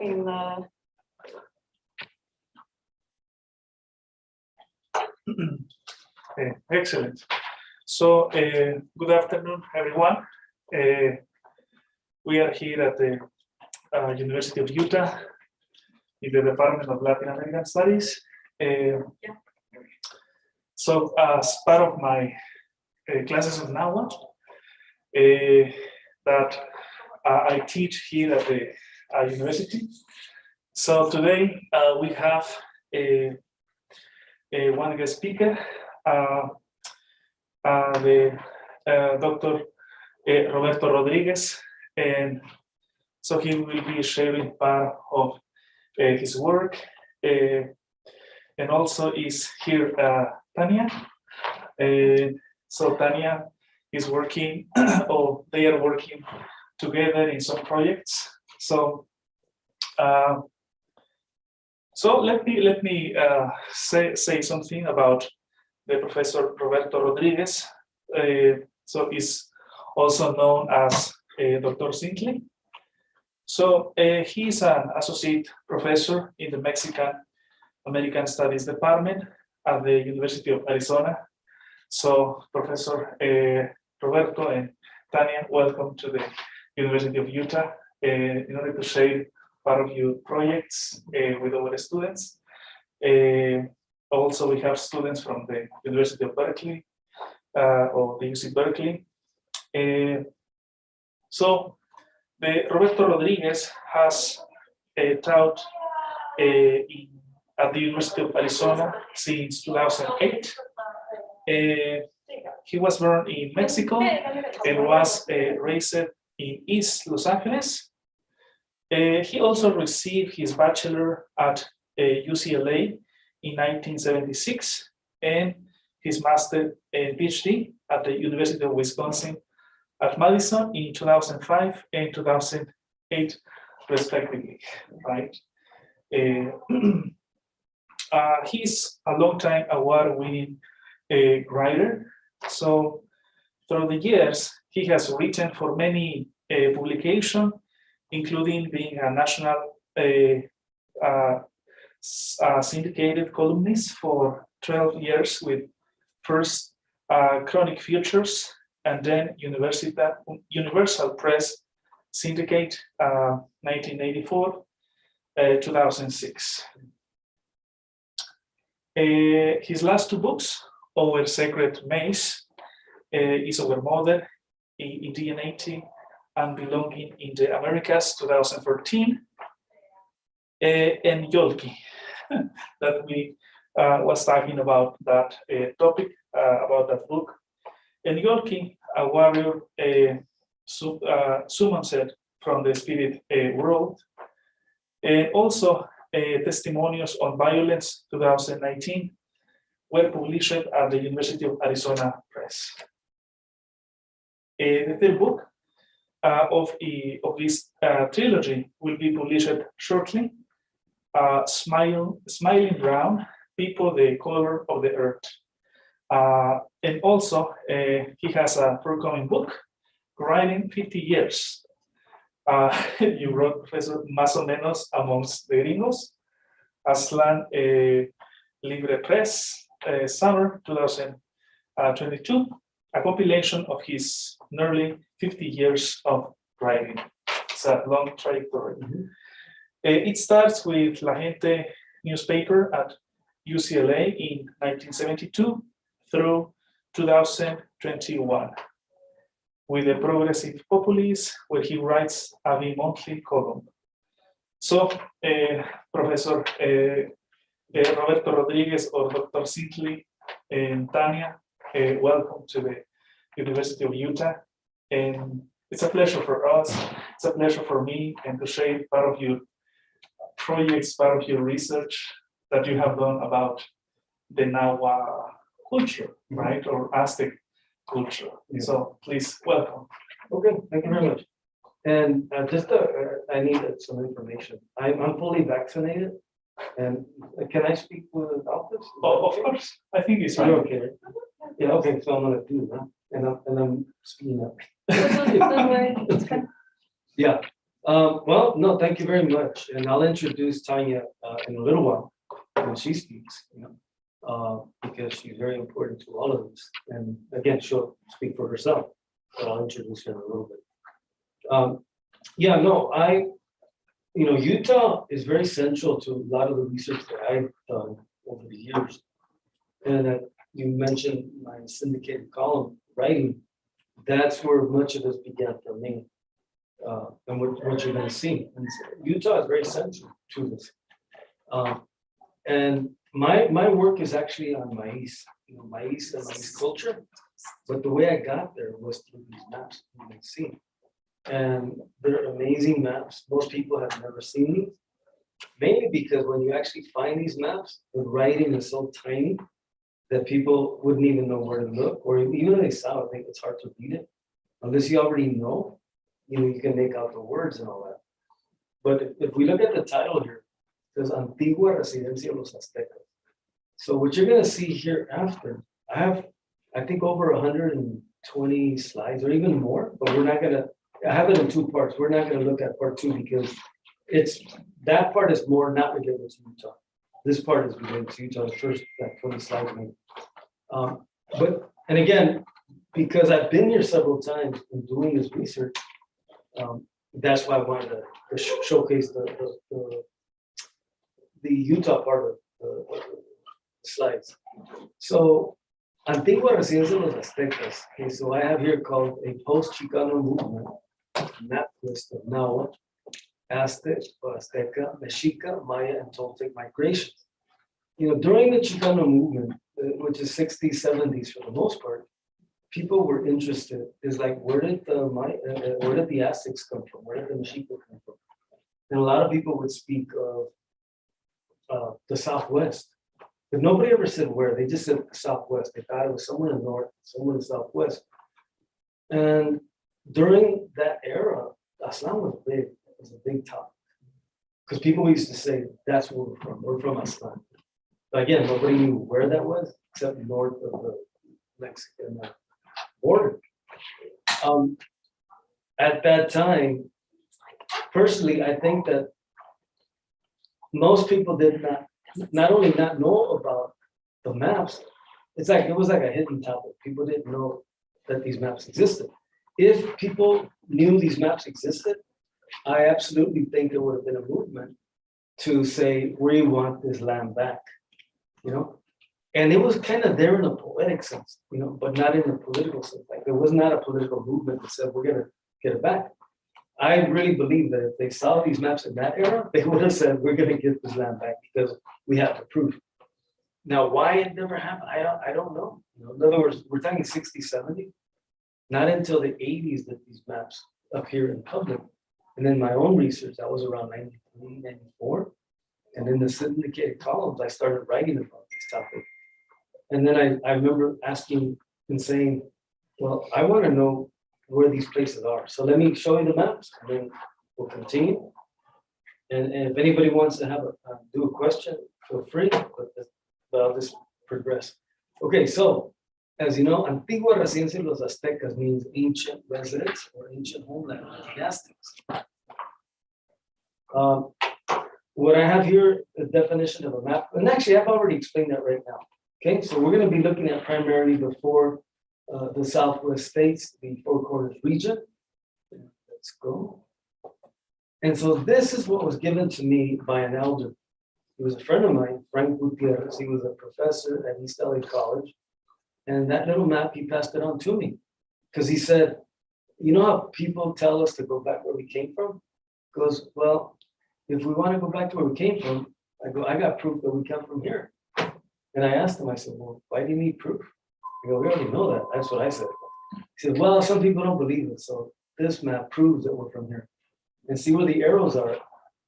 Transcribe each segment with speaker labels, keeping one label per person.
Speaker 1: in the.
Speaker 2: Excellent. So, good afternoon, everyone. We are here at the University of Utah in the Department of Latin American Studies. So, as part of my classes of Anahuac that I teach here at the university. So today we have one guest speaker, the Dr. Roberto Rodriguez, and so he will be sharing part of his work, and also is here Tania. So Tania is working, or they are working together in some projects. So, let me say something about the Professor Roberto Rodriguez. So he's also known as Dr. Cintli. So he's an associate professor in the Mexican American Studies Department at the University of Arizona. So Professor Roberto and Tania, welcome to the University of Utah in order to share part of your projects with our students. Also, we have students from the University of Berkeley or the UC Berkeley. So, Roberto Rodriguez has taught at the University of Arizona since 2008. He was born in Mexico and was raised in East Los Angeles. He also received his bachelor at UCLA in 1976 and his master and PhD at the University of Wisconsin at Madison in 2005 and 2008, respectively. Right? He's a long-time award-winning writer. So, through the years, he has written for many publications, including being a national syndicated columnist for 12 years with first Chronic Futures and then Universal Press Syndicate 1984, 2006. His last two books, Our Sacred Maiz, is Our Mother, Indigeneity, and Belonging in the Americas, 2014, and Yolqui, that we was talking about that topic, about that book. And Yolqui, a warrior summoned from the spirit world, and also Testimonios on Violence, 2019, were published at the University of Arizona Press. The third book of this trilogy will be published shortly. Smiling Brown, People, the Color of the Earth. And also, he has a forthcoming book, Writing 50 Years. You wrote, Professor, Más o Menos Amongst the Gringos, Aztlan Libre Press, summer 2022, a compilation of his nearly 50 years of writing. It's a long trajectory. It starts with La Gente newspaper at UCLA in 1972 through 2021, with the Progressive Populist, where he writes a bi-monthly column. So, Professor Roberto Rodriguez or Dr. Cintli and Tania, welcome to the University of Utah. And it's a pleasure for us, it's a pleasure for me, and to share part of your projects, part of your research that you have done about the Nahua culture, right, or Aztec culture. Yeah. So please, welcome.
Speaker 3: Okay, thank you very much. And I need some information. I'm fully vaccinated, and can I speak without this?
Speaker 2: Oh, of course, I think it's
Speaker 3: fine. Okay. Yeah. Okay. So I'm gonna do that, and I'm speaking up.
Speaker 1: Don't worry, it's good.
Speaker 3: Yeah. Well, no, thank you very much. And I'll introduce Tanya in a little while when she speaks, because she's very important to all of us. And again, she'll speak for herself, but I'll introduce her in a little bit. Yeah, no, Utah is very central to a lot of the research that I've done over the years. And you mentioned my syndicated column writing. That's where much of this began for me. And what you're going to see. And Utah is very central to this. And my work is actually on maize, maize and maize culture. But the way I got there was through these maps you can see. And they're amazing maps. Most people have never seen these. Mainly because when you actually find these maps, the writing is so tiny that people wouldn't even know where to look, or even if they saw it, I think it's hard to read it. Unless you already know, you can make out the words and all that. But if we look at the title here, it says Antigua Residencia de los Aztecas. So what you're gonna see here after, I have, I think over 120 slides or even more, but we're not gonna, I have it in two parts. We're not gonna look at part two because that part is more not related to Utah. This part is related to Utah, the first like 20 slides maybe. And again, because I've been here several times in doing this research, that's why I wanted to showcase the Utah part of the slides. So, Antigua Residencia de los Aztecas. Okay, so I have here called a post-Chicano movement map list of Nahua, Aztec, Azteca, Mexica, Maya, and Toltec migrations. During the Chicano movement, which is 60s, 70s for the most part, people were interested. Is like, where did the Aztecs come from? Where did the Mexica come from? And a lot of people would speak of the Southwest, but nobody ever said where. They just said the Southwest. They thought it was somewhere in the north, somewhere in the Southwest. And during that era, Aztlan was big. It was a big topic because people used to say that's where we're from. We're from Aztlan. But again, nobody knew where that was except north of the Mexican border. At that time, personally, I think that most people did not only not know about the maps, it was like a hidden topic. People didn't know that these maps existed. If people knew these maps existed, I absolutely think there would have been a movement to say, we want this land back, And it was kind of there in a poetic sense, but not in a political sense. Like there was not a political movement that said, we're going to get it back. I really believe that if they saw these maps in that era, they would have said, we're going to get this land back because we have the proof. Now, why it never happened, I don't know. In other words, we're talking 60, 70. Not until the 80s that these maps appear in public. And then my own research, that was around 93, 94. And in the syndicated columns, I started writing about this topic. And then I remember asking and saying, well, I want to know where these places are. So let me show you the maps, and then we'll continue. And if anybody wants to do a question, feel free, but I'll just progress. Okay, so as you know, Antigua Residencia de los Aztecas means ancient residence or ancient homeland of the Aztecs. What I have here, the definition of a map, and actually I've already explained that right now. Okay, so we're going to be looking at primarily the Southwest states, the Four Corners region. Let's go. And so this is what was given to me by an elder. He was a friend of mine, Frank Gutierrez. He was a professor at East LA College. And that little map, he passed it on to me. Because he said, you know how people tell us to go back where we came from? He goes, well, if we want to go back to where we came from, I got proof that we come from here. And I asked him, I said, well, why do you need proof? He goes, we already know that. That's what I said. He said, well, some people don't believe it. So this map proves that we're from here. And see where the arrows are.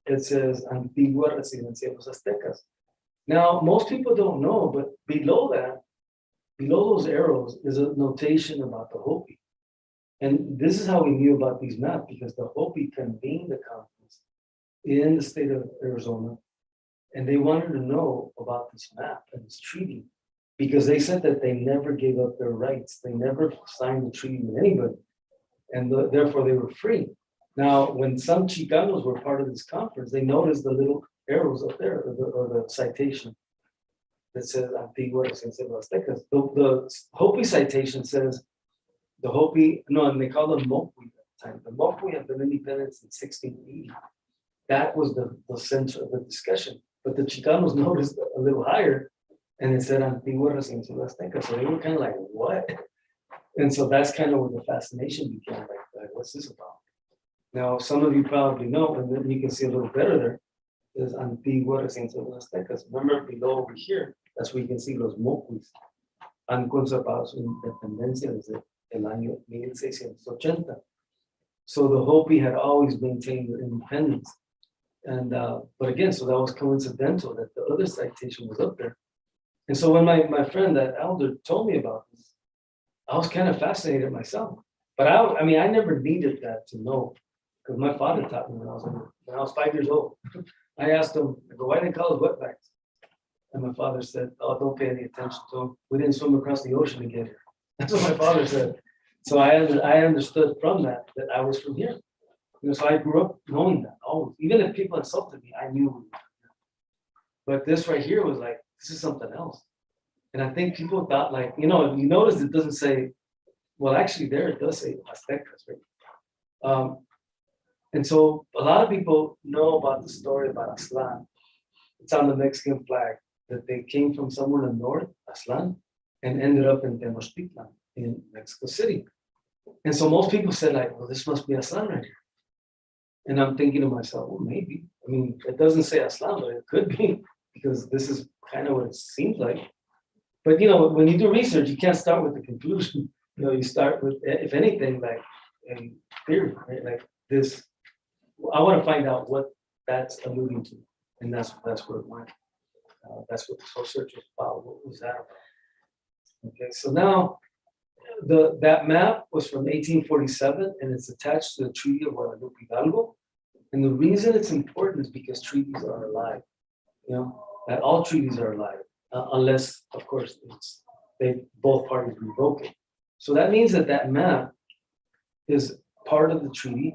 Speaker 3: It says Antigua Residencia de los Aztecas. Now, most people don't know, but below those arrows is a notation about the Hopi. And this is how we knew about these maps, because the Hopi convened the conference in the state of Arizona, and they wanted to know about this map and this treaty, because they said that they never gave up their rights. They never signed the treaty with anybody, and therefore they were free. Now, when some Chicanos were part of this conference, they noticed the little arrows up there, or the citation that says Antigua, Residencia de los Aztecas. The Hopi citation says the Hopi, no, and they call them Moqui at the time. The Moqui had been independent in 1680. That was the center of the discussion. But the Chicanos noticed a little higher, and it said Antigua, Residencia de los Aztecas. So they were kind of like, what? And so that's kind of where the fascination began, like what's this about? Now, some of you probably know, and then you can see a little better there, is Antigua Residencia de los Aztecas. Remember below over here, that's where you can see los moquis. Han conservado su independencia desde el año 1680. So the Hopi had always maintained their independence. And, but again, so that was coincidental that the other citation was up there. And so when my friend, that elder, told me about this, I was kind of fascinated myself. But I mean, I never needed that to know, because my father taught me when I was 5 years old. I asked him, I go, why didn't they call us wetbacks? And my father said, oh, don't pay any attention to them. We didn't swim across the ocean to get here. That's what my father said. So I understood from that I was from here. You know, so I grew up knowing that always. Even if people insulted me, I knew we were from here. But this right here was like, this is something else. And I think people thought, like, you know, you notice it doesn't say, well, actually there it does say Aztecas, right? And so a lot of people know about the story about Aztlan. It's on the Mexican flag, that they came from somewhere in the north, Aztlan, and ended up in Tenochtitlan in Mexico City. And so most people said, like, well, this must be Aztlan right here. And I'm thinking to myself, well, maybe. I mean, it doesn't say Aztlan, but it could be, because this is kind of what it seems like. But, you know, when you do research, you can't start with the conclusion. You know, you start with, if anything, like a theory, right? Like this, I want to find out what that's alluding to. And that's where it went. That's what the whole search was about. What was that about? Okay, so now that map was from 1847, and it's attached to the Treaty of Guadalupe Hidalgo. And the reason it's important is because treaties are alive. You know, that all treaties are alive, unless, of course, both parties revoke it. So that means that map is part of the treaty,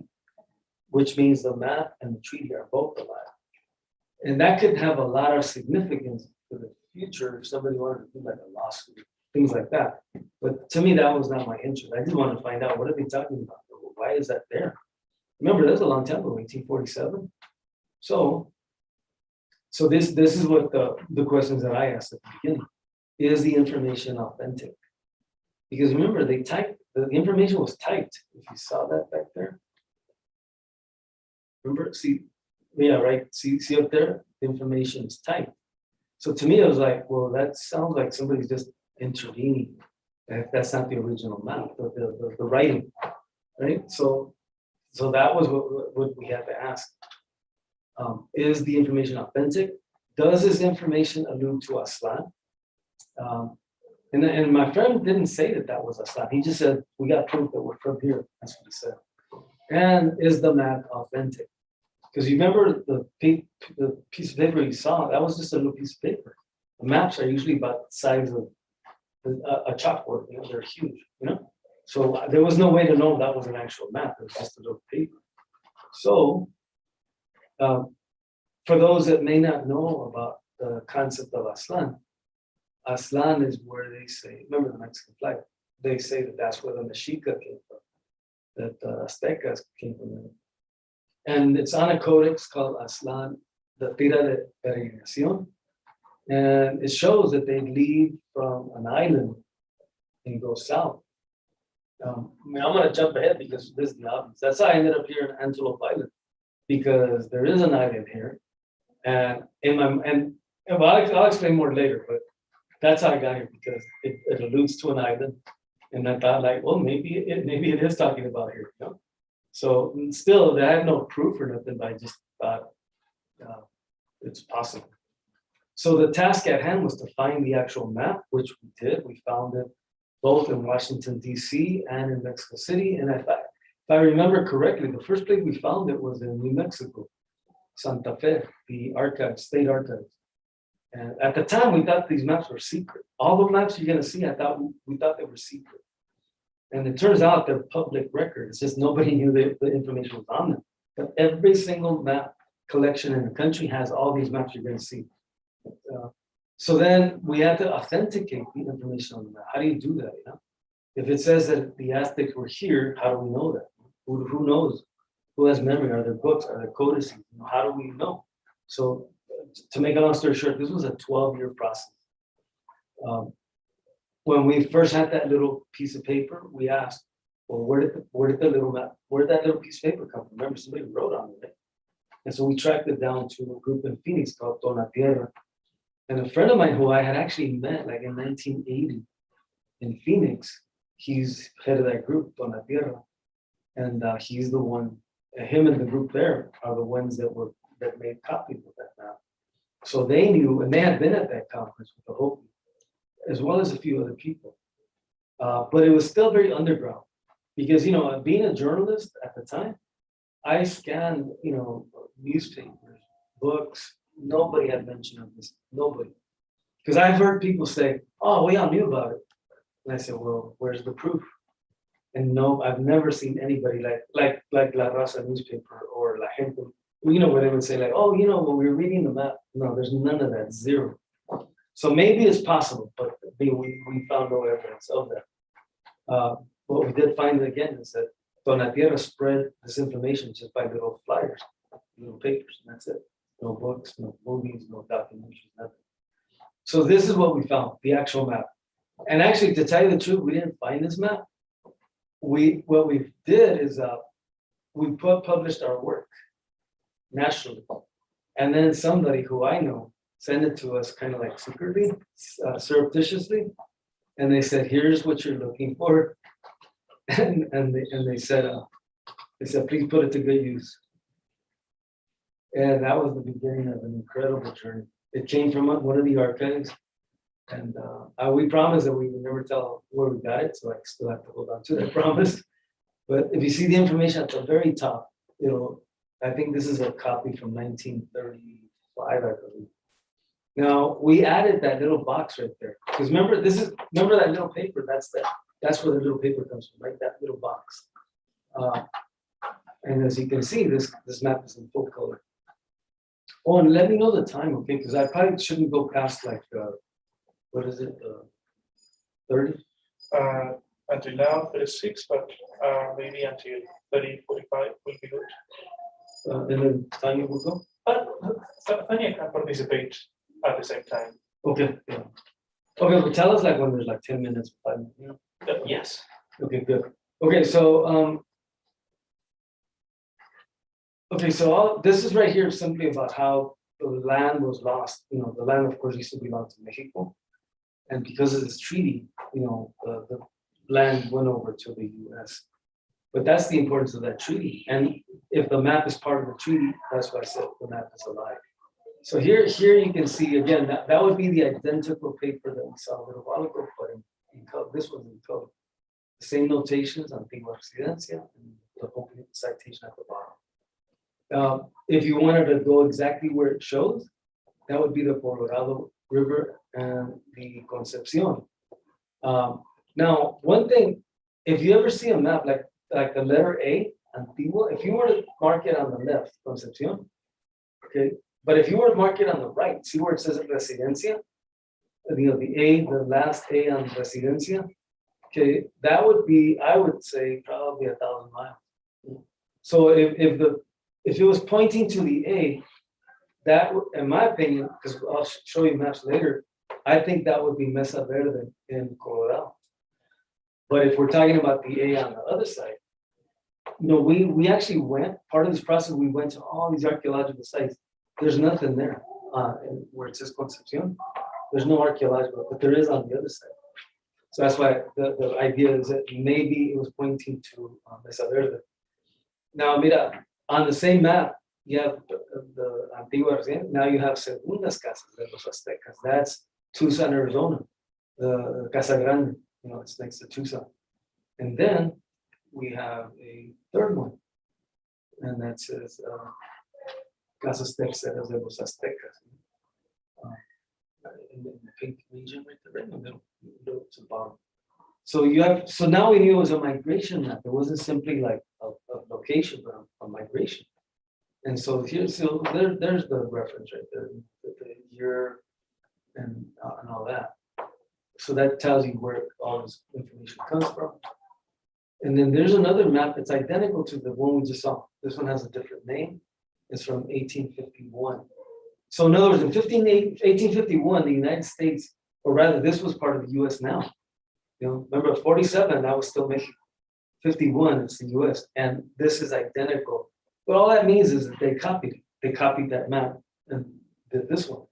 Speaker 3: which means the map and the treaty are both alive. And that could have a lot of significance for the future if somebody wanted to do like a lawsuit, things like that. But to me, that was not my interest. I just wanted to find out, what are they talking about? Why is that there? Remember, that's a long time ago, 1847. So this is what the questions that I asked at the beginning. Is the information authentic? Because remember, the information was typed. If you saw that back there. Remember, see, yeah, right. See up there, the information is typed. So to me, it was like, well, that sounds like somebody's just intervening. That's not the original map, the writing, right? So that was what we had to ask. Is the information authentic? Does this information allude to Aztlan? And my friend didn't say that was Aztlan. He just said, we got proof that we're from here. That's what he said. And is the map authentic? Because you remember the piece of paper you saw, that was just a little piece of paper. The maps are usually about the size of a chalkboard, you know, they're huge, you know? So there was no way to know that was an actual map, it was just a little paper. So for those that may not know about the concept of Aztlan, Aztlan is where they say, remember the Mexican flag, they say that that's where the Mexica came from, that the Aztecas came from there. And it's on a codex called Aztlan, the tira de peregrinacion. And it shows that they leave from an island and go south. I mean, I'm going to jump ahead because this is the obvious. That's how I ended up here in Antelope Island, because there is an island here. And I'll explain more later, but that's how I got here, because it alludes to an island. And I thought, like, well, maybe it is talking about here, you know? So still, I had no proof or nothing, but I just thought it's possible. So the task at hand was to find the actual map, which we did. We found it both in Washington, D.C. and in Mexico City. And if I remember correctly, the first place we found it was in New Mexico, Santa Fe, the archives, state archives. And at the time, we thought these maps were secret. All the maps you're going to see, we thought they were secret. And it turns out they're public record. It's just nobody knew the information was on them. But every single map collection in the country has all these maps you're going to see. So then we had to authenticate the information on the map. How do you do that? You know? If it says that the Aztecs were here, how do we know that? Who knows? Who has memory? Are there books? Are there codices? You know, how do we know? So to make a long story short, this was a 12-year process. When we first had that little piece of paper, we asked, well, where did the little map, where did that little piece of paper come from? Remember, somebody wrote on it, right? And so we tracked it down to a group in Phoenix called Dona Tierra. And a friend of mine who I had actually met like in 1980 in Phoenix, he's head of that group, Dona Tierra. And he's the one, him and the group there are the ones that made copies of that map. So they knew, and they had been at that conference with the Hopi, as well as a few other people. But it was still very underground because, you know, being a journalist at the time, I scanned, you know, newspapers, books. Nobody had mention of this, nobody. Because I've heard people say, oh, we all knew about it. And I said, well, where's the proof? And no, I've never seen anybody like La Raza newspaper or La Gente, you know, where they would say like, oh, you know, when we were reading the map, no, there's none of that, zero. So maybe it's possible, but we found no evidence of that. What we did find again is that Dona Tierra spread this information just by little flyers, little papers, and that's it. No books, no movies, no documentaries, nothing. So this is what we found, the actual map. And actually, to tell you the truth, we didn't find this map. What we did is we published our work nationally. And then somebody who I know sent it to us kind of like secretly, surreptitiously. And they said, here's what you're looking for. And they said, please put it to good use. And that was the beginning of an incredible journey. It came from one of the archives. And we promised that we would never tell where we got it, so I still have to hold on to that promise. But if you see the information at the very top, you know, I think this is a copy from 1935, I believe. Now we added that little box right there because remember that little paper. That's where the little paper comes from, right? That little box. And as you can see, this map is in full color. Oh, and let me know the time, okay? Because I probably shouldn't go past like. What is it? 30?
Speaker 2: Until now, 36, but maybe until 30, 45 will be good.
Speaker 3: And then Tania will go?
Speaker 2: Tania can participate at the same time.
Speaker 3: Okay. Yeah. Okay, but tell us like when there's like 10 minutes, 5 minutes. You know?
Speaker 2: Yes.
Speaker 3: Okay, good. Okay, so this is right here simply about how the land was lost. You know, the land, of course, used to belong to Mexico. And because of this treaty, you know, the land went over to the US. But that's the importance of that treaty. And if the map is part of the treaty, that's why I said the map is alive. So here you can see, again, that would be the identical paper that we saw a little while ago, but in color. This was in color. The same notations, Antigua Residencia, and the opening citation at the bottom. If you wanted to go exactly where it shows, that would be the Colorado River and the Concepcion. Now, one thing, if you ever see a map like the letter A, Antigua, if you were to mark it on the left, Concepcion, okay, but if you were to mark it on the right, see where it says Residencia, you know, the last A on Residencia, okay, that would be, I would say, probably 1,000 miles. So if it was pointing to the A, that, in my opinion, because I'll show you maps later, I think that would be Mesa Verde in Colorado. But if we're talking about the A on the other side, you know, we actually went, part of this process, we went to all these archaeological sites. There's nothing there where it says Concepcion. There's no archaeological, but there is on the other side. So that's why the idea is that maybe it was pointing to Mesa Verde. Now, mira, on the same map, you have the Antigua Residencia. Now you have Segundas Casas de los Aztecas. That's Tucson, Arizona. The Casa Grande, you know, it's next to Tucson. And then we have a third one. And that says Casas Terceras de los Aztecas. In the pink region right there, right in the middle to the bottom. So so now we knew it was a migration map. It wasn't simply like a location, but a migration. And so there's the reference right there, the year and all that. So that tells you where all this information comes from. And then there's another map that's identical to the one we just saw. This one has a different name. It's from 1851. So in other words, in 1851, the United States, or rather, this was part of the US now. You know, remember 47, that was still Mexico. 51, it's the US, and this is identical. But all that means is that they copied that map and did this one.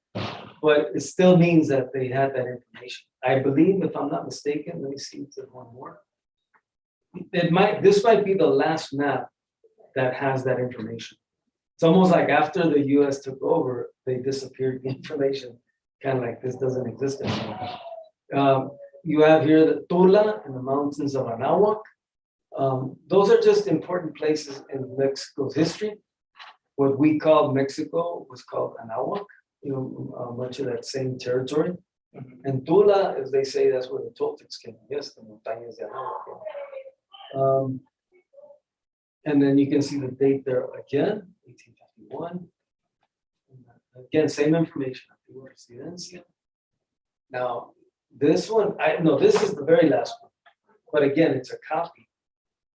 Speaker 3: But it still means that they had that information. I believe, if I'm not mistaken, let me see if there's one more. This might be the last map that has that information. It's almost like after the US took over, they disappeared the information, kind of like this doesn't exist anymore. You have here the Tula and the mountains of Anahuac. Those are just important places in Mexico's history. What we call Mexico was called Anahuac, you know, much of that same territory. And Tula, as they say, that's where the Toltecs came. Yes, the montañas de Anahuac. And then you can see the date there again, 1851. Again, same information. Residencia. Now, this one, this is the very last one. But again, it's a copy.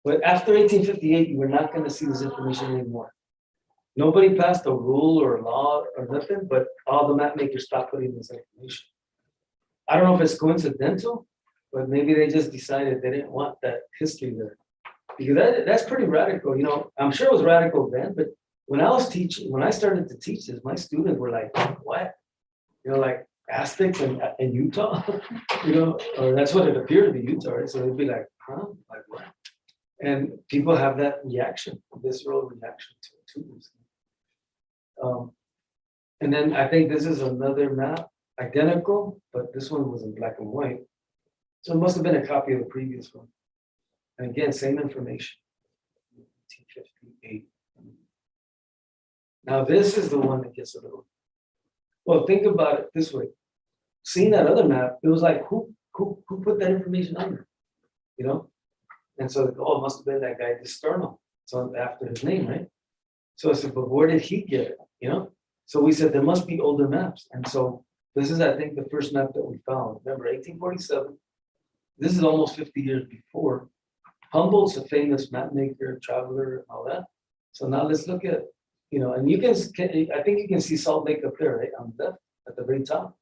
Speaker 3: But after 1858, you were not going to see this information anymore. Nobody passed a rule or a law or nothing, but all the map makers stopped putting this information. I don't know if it's coincidental, but maybe they just decided they didn't want that history there. Because that's pretty radical, you know. I'm sure it was radical then, but when I was teaching, when I started to teach this, my students were like, what? You know, like Aztecs in Utah, you know, or that's what it appeared to be, Utah, right? So they'd be like, huh? Like what? And people have that reaction, visceral reaction to this. And then I think this is another map, identical, but this one was in black and white. So it must have been a copy of the previous one. And again, same information, 1858. Now this is the one that gets a little, well, think about it this way. Seeing that other map, it was like, who put that information on there? You know? And so, it must have been that guy, Disturnell. So after his name, right? So I said, but where did he get it? You know? So we said, there must be older maps. And so this is, I think, the first map that we found. Remember, 1847. This is almost 50 years before. Humboldt's a famous map maker, traveler, and all that. So now let's look at, you know, and you can, I think you can see Salt Lake up there, right? On the left, at the very top.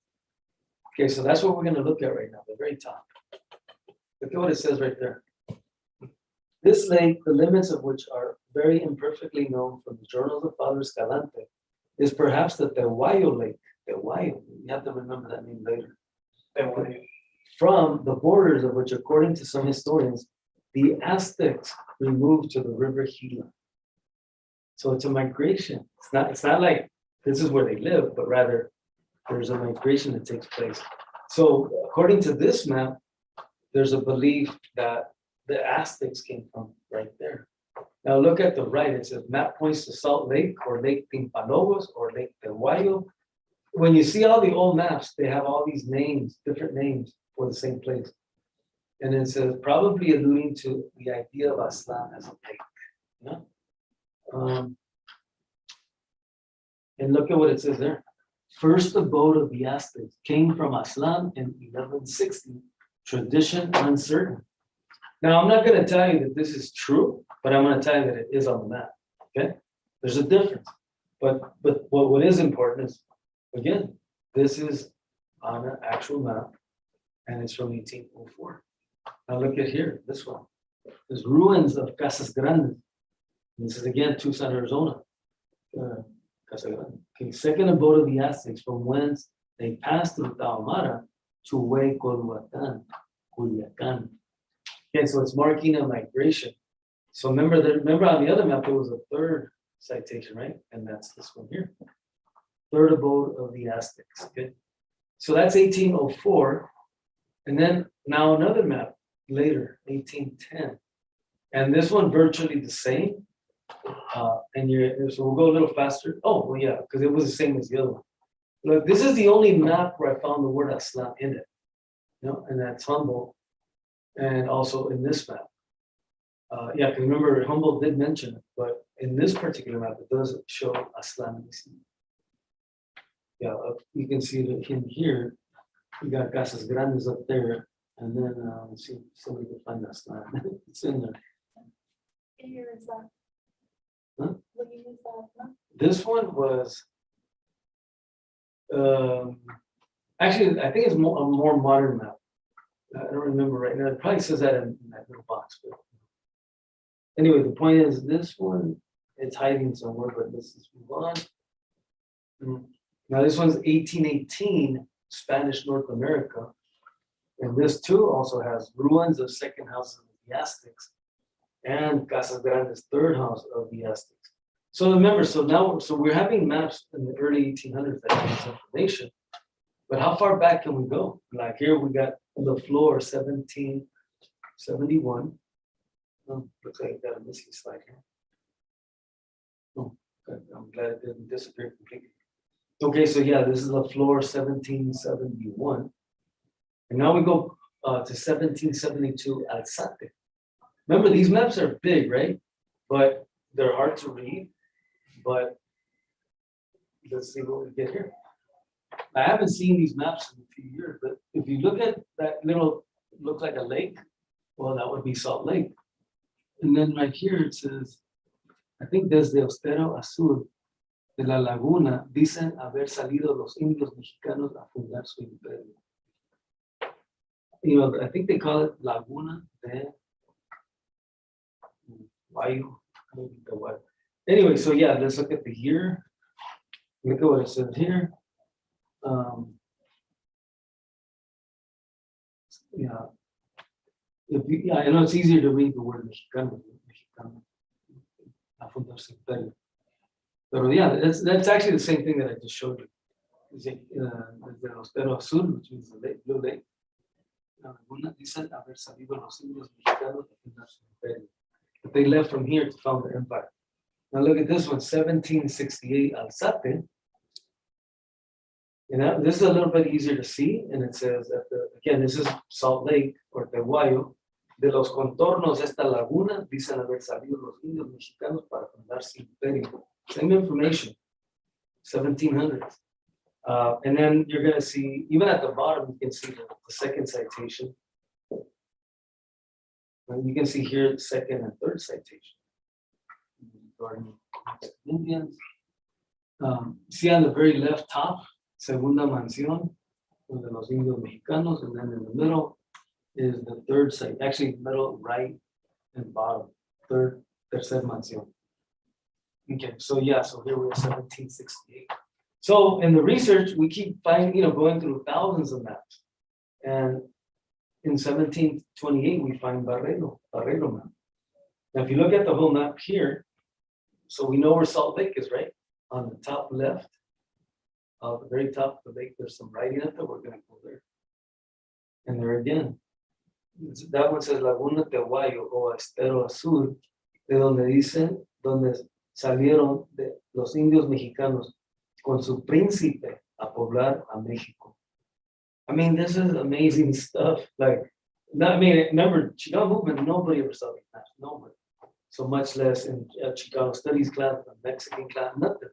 Speaker 3: Okay, so that's what we're going to look at right now, the very top. Look at what it says right there. This lake, the limits of which are very imperfectly known from the journals of Father Escalante, is perhaps the Tehuayo Lake. Tehuayo, you have to remember that name later. Tehuayo. From the borders of which, according to some historians, the Aztecs removed to the river Gila. So it's a migration. It's not like this is where they live, but rather there's a migration that takes place. So according to this map, there's a belief that the Aztecs came from right there. Now look at the right, it says map points to Salt Lake or Lake Timpanogos or Lake Tehuayo. When you see all the old maps, they have all these names, different names for the same place. And it says probably alluding to the idea of Aztlan as a lake. Yeah? And look at what it says there. First abode of the Aztecs came from Aztlan in 1160, tradition uncertain. Now, I'm not going to tell you that this is true, but I'm going to tell you that it is on the map. Okay, there's a difference. But what is important is, again, this is on an actual map, and it's from 1804. Now look at here, this one. There's ruins of Casas Grandes. This is again Tucson, Arizona. Casa Grande. Okay, second abode of the Aztecs, from whence they passed through Taomara to Huecolhuacan, Culiacan. Okay, so it's marking a migration. So remember on the other map, there was a third citation, right? And that's this one here. Third abode of the Aztecs. Okay. So that's 1804. And then now another map later, 1810. And this one virtually the same. So we'll go a little faster. Oh, well, yeah, because it was the same as the other one. Look, this is the only map where I found the word Aztlan in it. You know, and that's Humboldt. and also in this map. Yeah, 'cause remember Humboldt did mention it, but in this particular map, it does show Aztlan. Yeah, you can see it in here. We got Casas Grandes up there, and then let's see if somebody can find Aztlan. It's in there.
Speaker 1: Here is that.
Speaker 3: Huh?
Speaker 1: What year is that? No?
Speaker 3: This one was, actually, I think it's a more modern map. I don't remember right now. It probably says that in that little box. But anyway, the point is this one, it's hiding somewhere, but let's just move on. Now this one's 1818, Spanish North America. And this too also has ruins of second houses of the Aztecs and Casas Grandes, third house of the Aztecs. So remember, so we're having maps in the early 1800s that have this information, but how far back can we go? Like here we got the floor 1771. Oh, looks like I got a missing slide here. Oh, good. I'm glad it didn't disappear completely. Okay, so yeah, this is the floor 1771. And now we go to 1772 Alzate. Remember, these maps are big, right? But they're hard to read. But let's see what we get here. I haven't seen these maps in a few years, but if you look at that little, look like a lake, well, that would be Salt Lake. And then right here it says, I think desde Austero Azul de la Laguna dicen haber salido los indios mexicanos a fundar su imperio. You know, I think they call it Laguna de Guayo. Anyway, so yeah, let's look at the year. Look at what it says here. Yeah. Yeah, I know it's easier to read the word Mexicano. But yeah, that's actually the same thing that I just showed you. The Austero Azul, which means the lake, blue lake. But they left from here to found the empire. Now look at this one, 1768 Alzate. You know, this is a little bit easier to see, and it says that again, this is Salt Lake or Tehuayo. De los contornos de esta laguna dicen haber salido los indios mexicanos para fundar su imperio. Same information, 1700s. And then you're going to see, even at the bottom, you can see the second citation. And you can see here the second and third citation. Regarding Indians. See on the very left top, Segunda Mansión, de los indios mexicanos, and then in the middle is the third site, actually middle, right, and bottom, third, tercer mansión. Okay, so yeah, so here we're 1768. So in the research, we keep finding, going through thousands of maps. And in 1728, we find Barreiro map. Now, if you look at the whole map here, so we know where Salt Lake is, right? On the top left, the very top of the lake, there's some writing up there, we're gonna go there. And there again, that one says Laguna Tehuayo o Estero Azul, de donde dicen, donde salieron de los indios mexicanos con su príncipe a poblar a México. I mean, this is amazing stuff. Like, remember, Chicano movement, nobody ever saw these maps, nobody. So much less in Chicano studies class, Mexican class, nothing.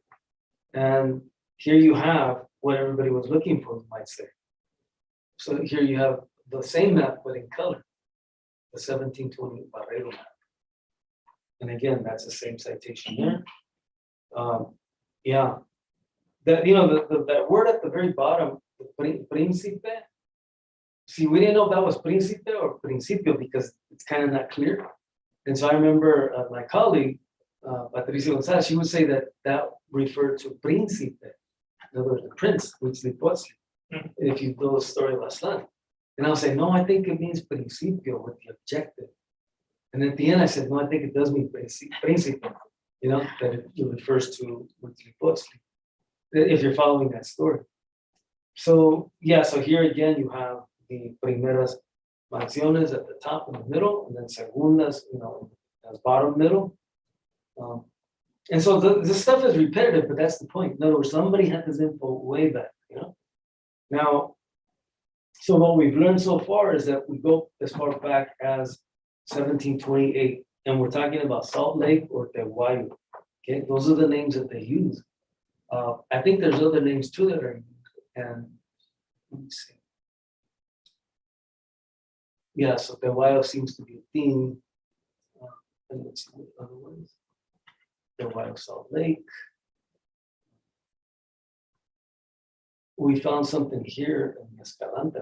Speaker 3: And here you have what everybody was looking for, you might say. So here you have the same map, but in color, the 1720 Barreiro map. And again, that's the same citation there. Yeah, that that word at the very bottom, príncipe. See, we didn't know if that was príncipe or principio because it's kind of not clear. And so I remember my colleague, Patricia Gonzalez, she would say that referred to príncipe, in other words, the prince, Huitzilopochtli, if you know the story of Aztlan. And I'll say, no, I think it means principio with the objective. And at the end, I said, no, I think it does mean príncipe, that it refers to Huitzilopochtli, if you're following that story. So, yeah, so here again, you have the primeras mansiones at the top in the middle, and then segundas, as bottom middle. And so this stuff is repetitive, but that's the point. In other words, somebody had this info way back, Now, So what we've learned so far is that we go as far back as 1728, and we're talking about Salt Lake or Tehuayo. Okay, those are the names that they use. I think there's other names too that are used, and let me see. Yeah, so Tehuayo seems to be a theme. And let's see what other ones. Tehuayo, Salt Lake. We found something here in Escalante.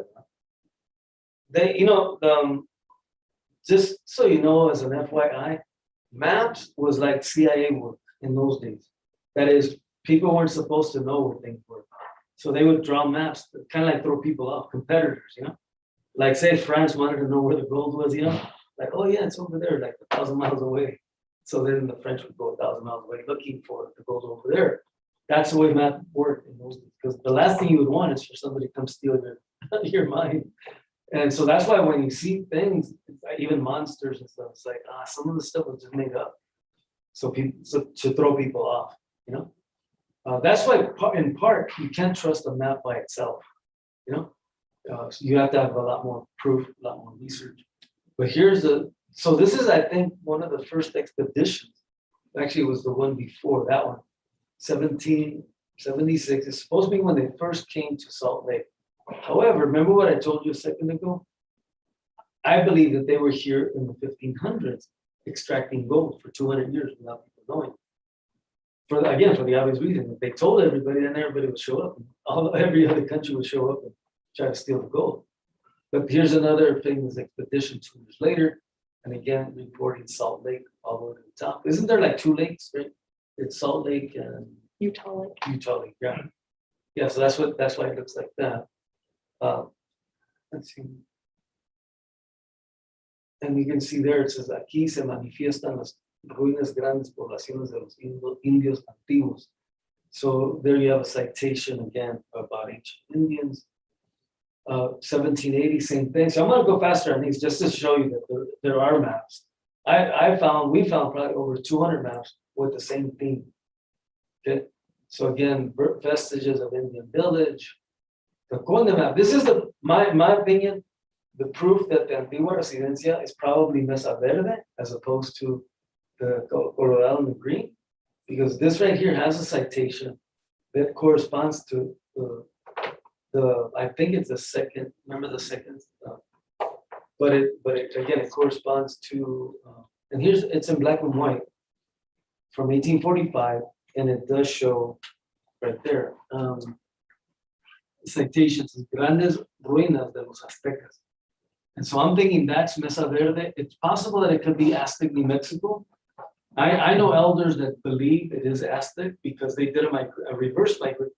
Speaker 3: They, just so you know, as an FYI, maps was like CIA work in those days. That is, people weren't supposed to know where things were. So they would draw maps to kind of like throw people off, competitors, Like say France wanted to know where the gold was, like, oh yeah, it's over there, like 1,000 miles away. So then the French would go 1,000 miles away looking for the gold over there. That's the way map worked in those days. Because the last thing you would want is for somebody to come steal your mind. And so that's why when you see things, even monsters and stuff, it's like, some of the stuff was just made up. So to throw people off, That's why in part, you can't trust a map by itself, So you have to have a lot more proof, a lot more research. But so this is, I think, one of the first expeditions. Actually, it was the one before that one, 1776. It's supposed to be when they first came to Salt Lake. However, remember what I told you a second ago? I believe that they were here in the 1500s extracting gold for 200 years without people knowing. For the obvious reason, if they told everybody, then everybody would show up. Every other country would show up and try to steal the gold. But here's another famous expedition 2 years later, and again reporting Salt Lake all the way to the top. Isn't there like 2 lakes, right? It's Salt Lake and
Speaker 1: Utah Lake.
Speaker 3: Utah Lake, yeah. Yeah, so that's why it looks like that. Let's see. And you can see there it says, aquí se manifiestan las ruinas grandes poblaciones de los indios antiguos. So there you have a citation again about ancient Indians. 1780, same thing. So I'm going to go faster on these just to show you that there are maps. We found probably over 200 maps with the same theme. Okay, so again, vestiges of Indian village. The Conde map. This is my opinion, the proof that the Antigua Residencia is probably Mesa Verde as opposed to the Colorado and the green, because this right here has a citation that corresponds to I think it's the second. Remember the second, but it corresponds to, and it's in black and white from 1845, and it does show right there. Citations, grandes ruinas de los Aztecas. And so I'm thinking that's Mesa Verde. It's possible that it could be Aztec, New Mexico. I know elders that believe it is Aztec because they did a reverse migration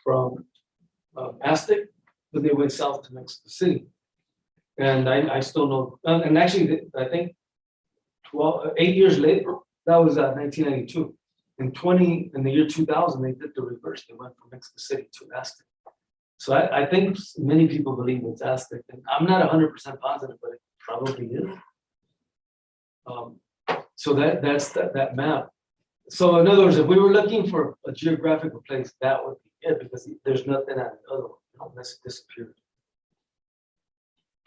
Speaker 3: from Aztec, but they went south to Mexico City. And I still know, and actually, I think 8 years later, that was 1992. In the year 2000, they did the reverse. They went from Mexico City to Aztec. So I think many people believe it's Aztec, and I'm not 100% positive, but it probably is. So that's that map. So in other words, if we were looking for a geographical place, that would be it, because there's nothing on the other one unless it disappeared.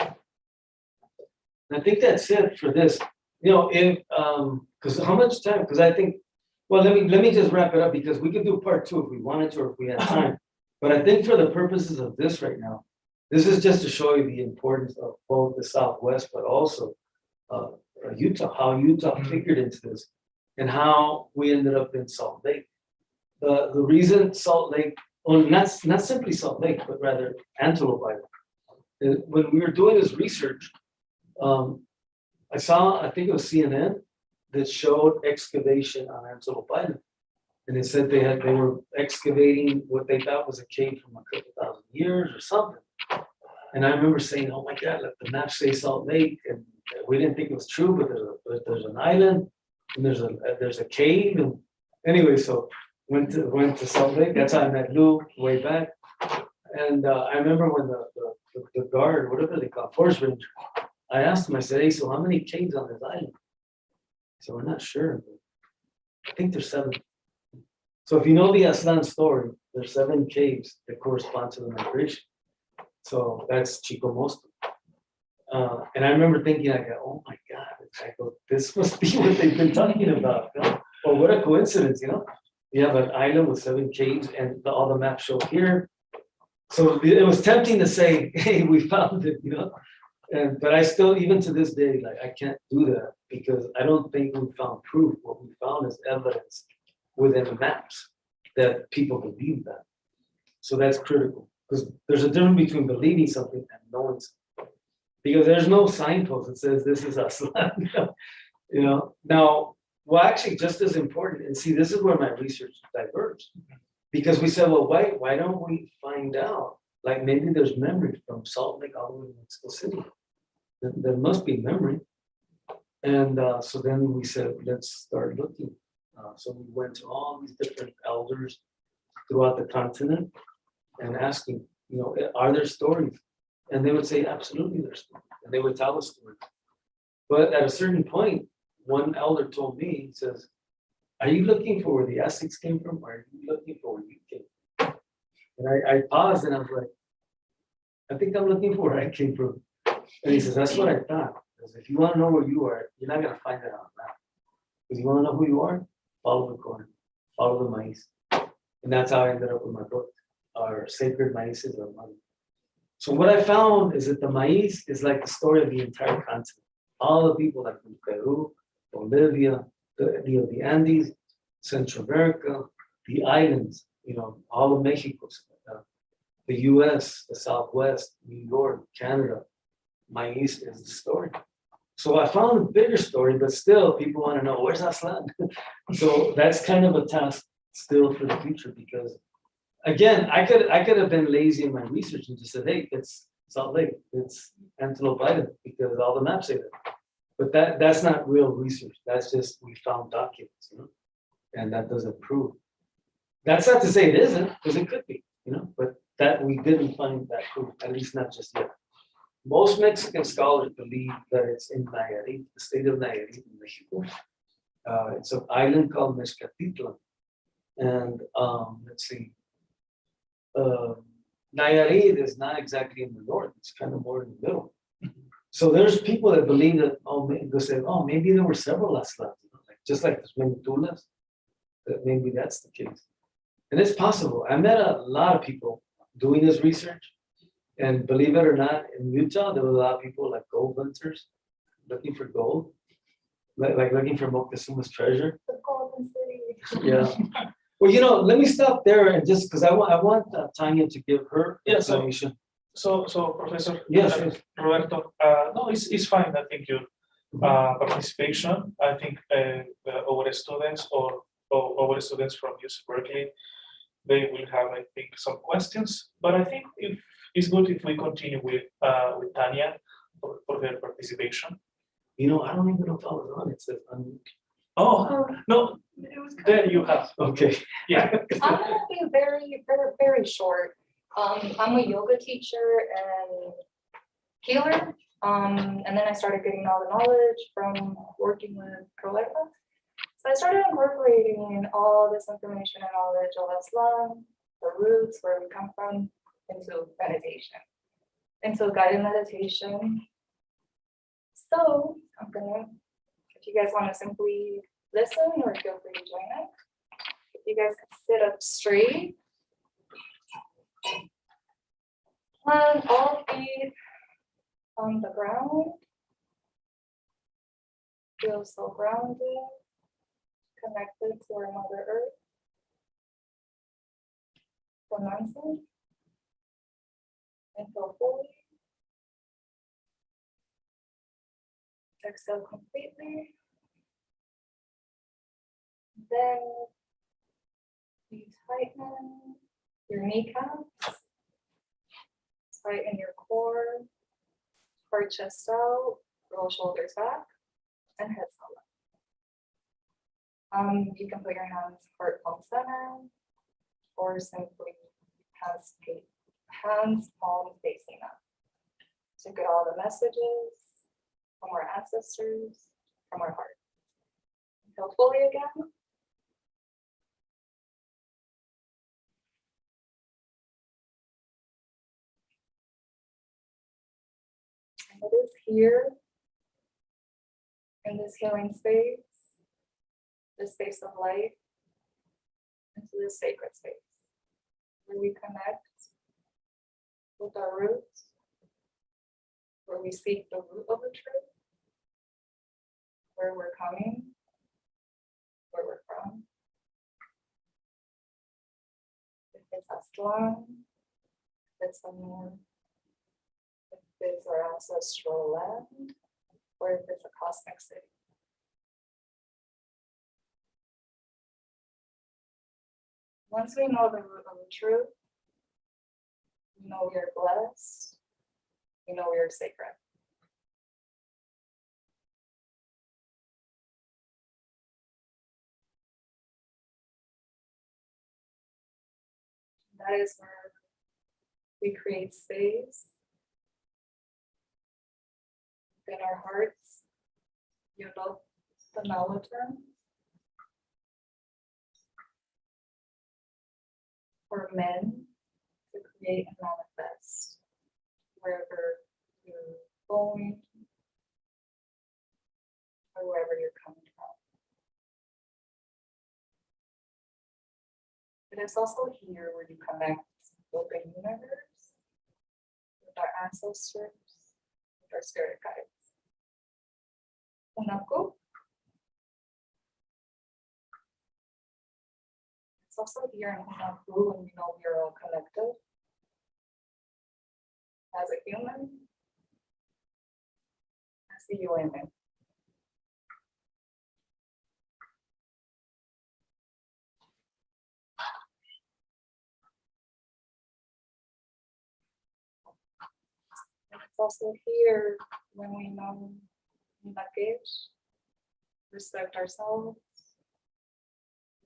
Speaker 3: And I think that's it for this. Because how much time? Because I think, well, let me just wrap it up, because we could do part 2 if we wanted to, or if we had time. But I think for the purposes of this right now, this is just to show you the importance of both the Southwest, but also Utah, how Utah figured into this, and how we ended up in Salt Lake. The reason Salt Lake, or not simply Salt Lake, but rather Antelope Island. When we were doing this research, I think it was CNN that showed excavation on Antelope Island. And they said they were excavating what they thought was a cave from a couple thousand years or something. And I remember saying, "Oh my God, let the map say Salt Lake," and we didn't think it was true, but there's an island and there's a cave. And anyway, so went to Salt Lake. That's how I met Lou way back. And I remember when the guard, whatever they call it, forest ranger, I asked him, I said, "Hey, so how many caves on this island?" So we're not sure. I think there's 7. So if you know the Aztlan story, there's 7 caves that correspond to the migration. So that's Chicomoztoc. And I remember thinking, I go, oh my God, I go, this must be what they've been talking about. You know? Well, what a coincidence, you know? You have an island with 7 caves and all the maps show here. So it was tempting to say, hey, we found it, you know? But I still, even to this day, like I can't do that because I don't think we found proof. What we found is evidence within the maps that people believe that. So that's critical because there's a difference between believing something and knowing something. Because there's no signpost that says this is Aztlan. You know. Now, well, actually, just as important, and see, this is where my research diverged. Because we said, well, why don't we find out? Like maybe there's memory from Salt Lake all the way to Mexico City. There must be memory. And so then we said, let's start looking. So we went to all these different elders throughout the continent and asking, you know, are there stories? And they would say, absolutely, there's stories. And they would tell us stories. But at a certain point, one elder told me, he says, are you looking for where the Aztecs came from, or are you looking for where you came from? And I paused and I was like, I think I'm looking for where I came from. And he says, that's what I thought. Because if you want to know where you are, you're not going to find that on a map. Because you want to know who you are, follow the corn, follow the maiz. And that's how I ended up with my book, our Sacred Maiz is our mother. So what I found is that the maiz is like the story of the entire continent. All the people like from Peru, Bolivia, the Andes, Central America, the islands, you know, all of Mexico, the US, the Southwest, New York, Canada, maiz is the story. So I found a bigger story, but still people want to know where's Aztlan. So that's kind of a task still for the future because again, I could have been lazy in my research and just said, hey, it's Salt Lake, it's Antelope Island, because all the maps say that. But that's not real research. That's just we found documents, you know, and that doesn't prove. That's not to say it isn't, because it could be, you know, but that we didn't find that proof, at least not just yet. Most Mexican scholars believe that it's in Nayarit, the state of Nayarit in Mexico. It's an island called Mezcatitlan. And let's see, Nayarit is not exactly in the north, it's kind of more in the middle. So there's people that believe that, they say, maybe there were several Aztlans, you know, like, just like there's many Tulas, that maybe that's the case. And it's possible. I met a lot of people doing this research, and believe it or not, in Utah, there were a lot of people like gold hunters looking for gold, like looking for Moctezuma's treasure.
Speaker 1: The Golden City.
Speaker 3: Yeah. Well, you know, let me stop there and just because I want Tania to give her explanation.
Speaker 2: So Professor
Speaker 3: Yes,
Speaker 2: Roberto, no, it's fine. I think your participation. I think our students or our students from UC Berkeley, they will have, I think, some questions. But I think if it's good if we continue with Tania for her participation.
Speaker 3: You know, I don't even know if I was on it. Says
Speaker 2: Oh no, there you have.
Speaker 3: Okay.
Speaker 2: Yeah.
Speaker 1: I'm gonna be very, very, very short. I'm a yoga teacher and healer. And then I started getting all the knowledge from working with Roberta. So I started incorporating all this information and knowledge of Aztlan, the roots, where we come from, into meditation, into guided meditation. So I'm gonna, if you guys want to simply listen or feel free to join it. If you guys can sit up straight. Plant all feet on the ground. Feel so grounded, connected to our Mother Earth. Commencing. And feel fully. Exhale completely. Then you tighten your kneecaps. Tighten your core, heart chest out, roll shoulders back, and head solid. You can put your hands heart palm center, or simply hands palm facing up to get all the messages from our ancestors, from our heart. Feel fully again. It is here in this healing space, this space of light, into this sacred space where we connect with our roots, where we seek the root of the truth, where we're coming, where we're from. If it's Aztlan, if it's the north, if it's our ancestral land, or if it's a cosmic city. Once we know the root of the truth, we know we are blessed, we know we are sacred. That is where we create space within our hearts, the Nahua term, for men to create and manifest wherever you're going or wherever you're coming from. It is also here where you connect with the universe, with our ancestors, with our spirit guides. Unaku. It's also here in Unaku when we know we are all connected as a human, as the UN. It's also here when we know respect ourselves,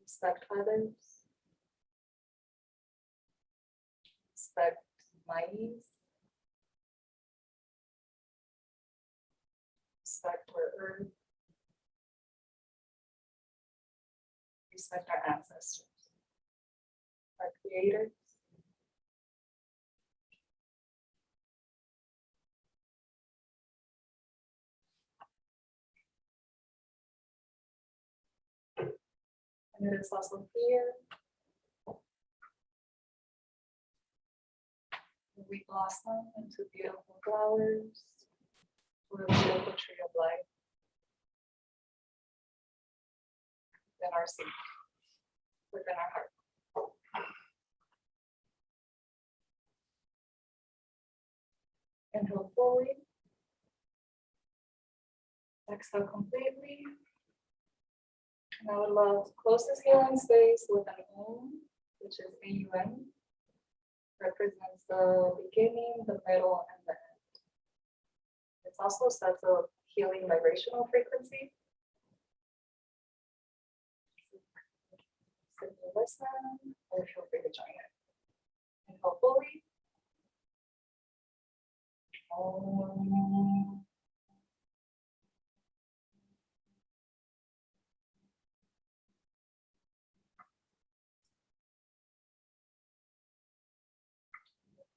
Speaker 1: respect others, respect Maiz, respect our earth, respect our ancestors, our creators. And it is also here where we blossom into beautiful flowers or a beautiful tree of life within our seed, within our heart. Inhale fully, exhale completely. And I would love to close this healing space with an which is AUN, represents the beginning, the middle, and the end. It's also sets a healing vibrational frequency. So you listen, or feel free to join it. Inhale fully.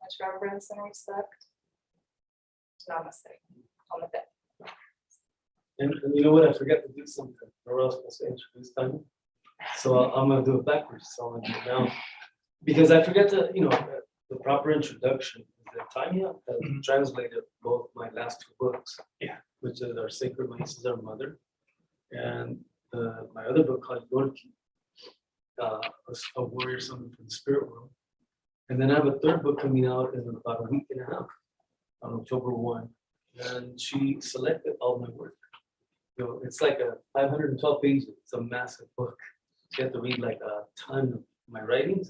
Speaker 1: Much reverence and respect. Namaste. On the bed.
Speaker 3: And you know what? I forgot to do something, or else I'll say introduce time. So I'm gonna do it backwards. So I'm gonna do it now. Because I forgot to, the proper introduction is that Tania has translated both my last two books.
Speaker 2: Yeah.
Speaker 3: Which is our Sacred Maiz is Our Mother. And my other book called Yolqui, a warrior, something from the spirit world. And then I have a third book coming out in about a week and a half, on October 1. And she selected all my work. It's like a 512 pages. It's a massive book. She had to read like a ton of my writings.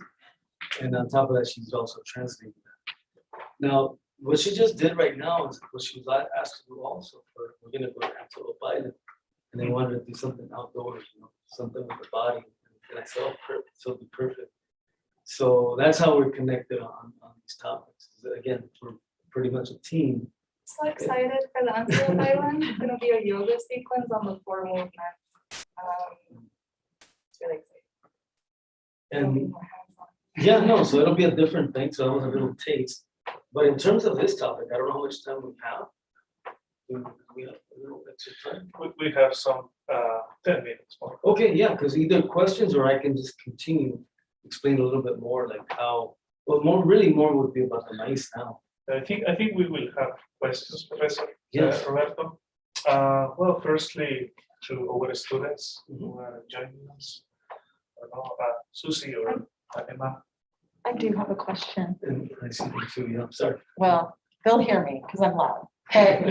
Speaker 3: And on top of that, she's also translating that. Now, what she just did right now is what she was asked to do also. We're going to go to Antelope Island. And they wanted to do something outdoors, something with the body. And I said, oh, perfect. So it'll be perfect. So that's how we're connected on these topics. Again, we're pretty much a team.
Speaker 1: So excited for the Antelope Island. It's going to be a yoga sequence on the 4 movements. It's really exciting. It'll be
Speaker 3: And
Speaker 1: more hands-on.
Speaker 3: yeah, no, so it'll be a different thing. So that was a little taste. But in terms of this topic, I don't know how much time we have. We have a little extra time.
Speaker 2: We have some 10 minutes more.
Speaker 3: Okay, yeah, because either questions or I can just continue, explain a little bit more like how, well, really more would be about the maize now.
Speaker 2: I think we will have questions, Professor
Speaker 3: Yes.
Speaker 2: Roberto. Well, firstly, to our students who are joining us. I don't know about Susie or Emma.
Speaker 4: I do have a question.
Speaker 3: And I see them too, yeah, sorry.
Speaker 4: Well, they'll hear me because I'm loud. But,